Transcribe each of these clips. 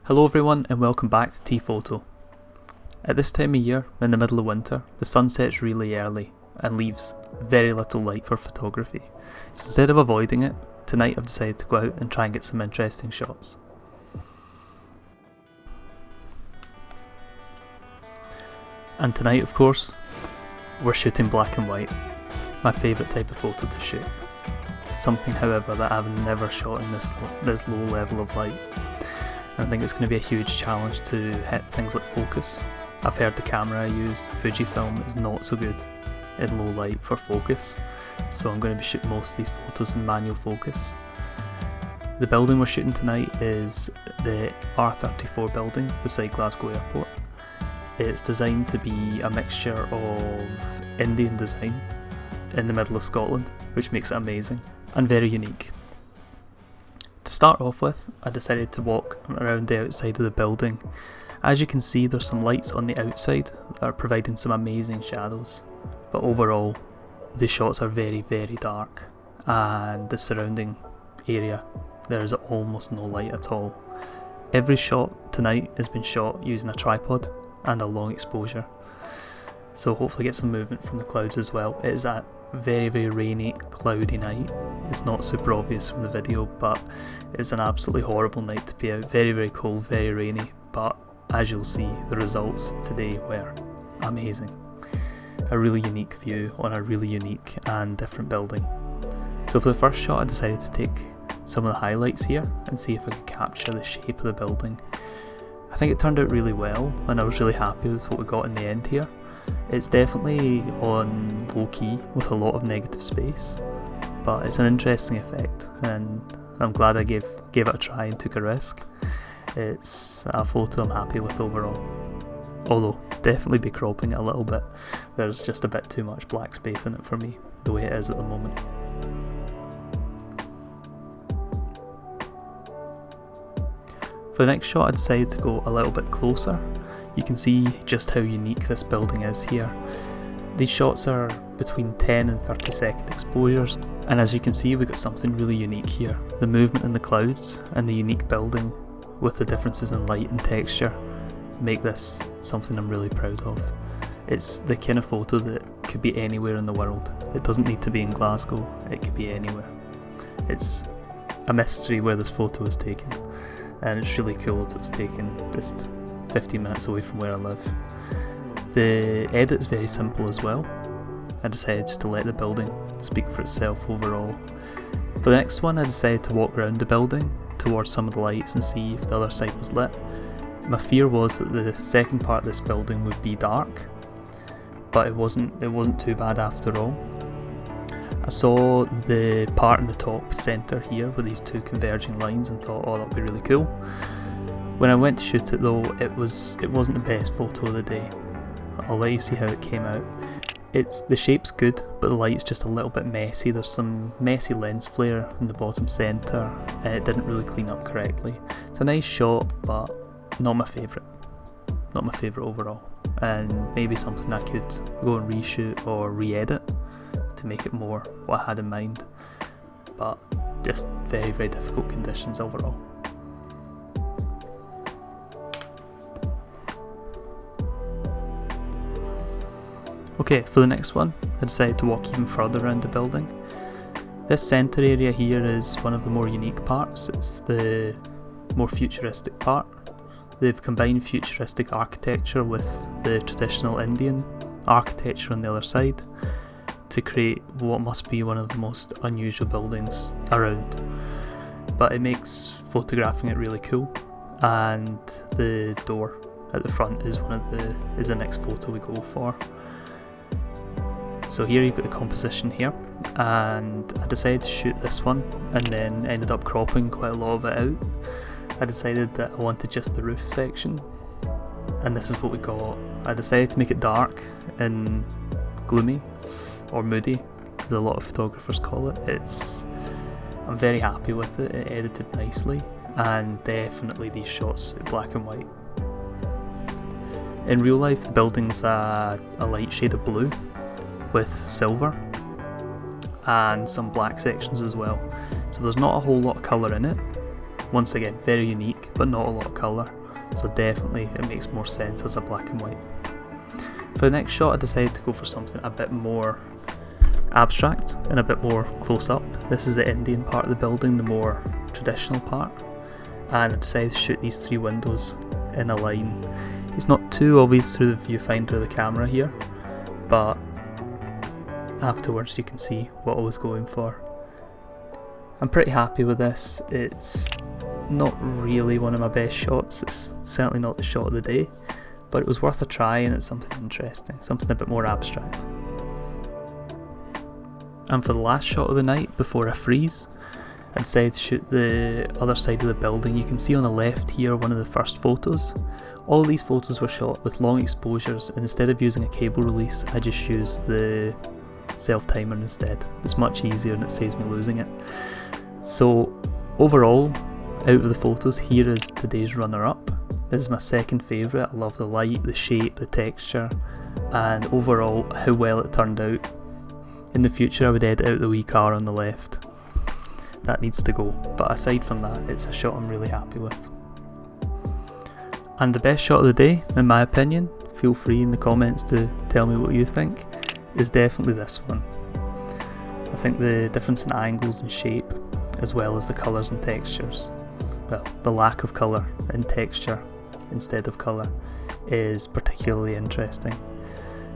Hello everyone and welcome back to T-Photo. At this time of year, in the middle of winter, the sun sets really early and leaves very little light for photography. So instead of avoiding it, tonight I've decided to go out and try and get some interesting shots. And tonight, of course, we're shooting black and white, my favourite type of photo to shoot. Something, however, that I've never shot in this low level of light. I think it's going to be a huge challenge to hit things like focus. I've heard the camera I use, the Fujifilm, is not so good in low light for focus, so I'm going to be shooting most of these photos in manual focus. The building we're shooting tonight is the R34 building beside Glasgow Airport. It's designed to be a mixture of Indian design in the middle of Scotland, which makes it amazing and very unique. To start off with, I decided to walk around the outside of the building. As you can see, there's some lights on the outside that are providing some amazing shadows, but overall the shots are very dark, and the surrounding area there's almost no light at all. Every shot tonight has been shot using a tripod and a long exposure, so hopefully get some movement from the clouds as well. It is a very rainy, cloudy night. It's not super obvious from the video, but it's an absolutely horrible night to be out. Very cold, very rainy, but as you'll see, the results today were amazing. A really unique view on a really unique and different building. So for the first shot, I decided to take some of the highlights here and see if I could capture the shape of the building. I think it turned out really well, and I was really happy with what we got in the end here. It's definitely on low key with a lot of negative space, but it's an interesting effect, and I'm glad I gave it a try and took a risk. It's a photo I'm happy with overall, although definitely be cropping it a little bit. There's just a bit too much black space in it for me, the way it is at the moment. For the next shot, I decided to go a little bit closer. You can see just how unique this building is here. These shots are between 10 and 30 second exposures, and as you can see, we've got something really unique here. The movement in the clouds and the unique building with the differences in light and texture make this something I'm really proud of. It's the kind of photo that could be anywhere in the world. It doesn't need to be in Glasgow, it could be anywhere. It's a mystery where this photo was taken, and it's really cool that it was taken just 15 minutes away from where I live. The edit is very simple as well. I decided just to let the building speak for itself overall. For the next one, I decided to walk around the building towards some of the lights and see if the other side was lit. My fear was that the second part of this building would be dark, but it wasn't too bad after all. I saw the part in the top centre here with these two converging lines and thought, oh, that would be really cool. When I went to shoot it though, it wasn't the best photo of the day. I'll let you see how it came out. The shape's good, but the light's just a little bit messy. There's some messy lens flare in the bottom centre, and it didn't really clean up correctly. It's a nice shot, but not my favourite. Not my favourite overall. And maybe something I could go and reshoot or re-edit to make it more what I had in mind. But just very difficult conditions overall. Okay, for the next one, I decided to walk even further around the building. This centre area here is one of the more unique parts. It's the more futuristic part. They've combined futuristic architecture with the traditional Indian architecture on the other side to create what must be one of the most unusual buildings around. But it makes photographing it really cool, and the door at the front is the next photo we go for. So here you've got the composition here, and I decided to shoot this one and then ended up cropping quite a lot of it out. I decided that I wanted just the roof section, and this is what we got. I decided to make it dark and gloomy, or moody, as a lot of photographers call it. I'm very happy with it. It edited nicely, and definitely these shots suit black and white. In real life, the building's a light shade of blue with silver and some black sections as well, so there's not a whole lot of colour in it, Once again, very unique, but not a lot of colour, so definitely it makes more sense as a black and white. For the next shot I decided to go for something a bit more abstract and a bit more close up. This is the Indian part of the building, the more traditional part, and I decided to shoot these 3 windows in a line. It's not too obvious through the viewfinder of the camera here, but afterwards you can see what I was going for. I'm pretty happy with this. It's not really one of my best shots, it's certainly not the shot of the day, but it was worth a try and it's something interesting, something a bit more abstract. And for the last shot of the night, before I freeze, I decided to shoot the other side of the building. You can see on the left here one of the first photos. All of these photos were shot with long exposures, and instead of using a cable release, I just used the self-timer instead. It's much easier and it saves me losing it. So overall, out of the photos, here is today's runner-up. This is my second favourite. I love the light, the shape, the texture, and overall how well it turned out. In the future I would edit out the wee car on the left. That needs to go, but aside from that, it's a shot I'm really happy with. And the best shot of the day, in my opinion, feel free in the comments to tell me what you think, is definitely this one. I think the difference in angles and shape, as well as the colours and textures, well, the lack of colour and texture instead of colour, is particularly interesting.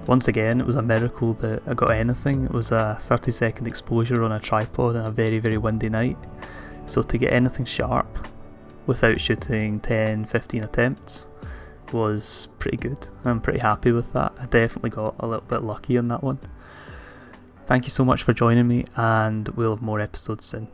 Once again, it was a miracle that I got anything. It was a 30-second exposure on a tripod on a very, very windy night. So to get anything sharp without shooting 10-15 attempts was pretty good. I'm pretty happy with that. I definitely got a little bit lucky on that one. Thank you so much for joining me, and we'll have more episodes soon.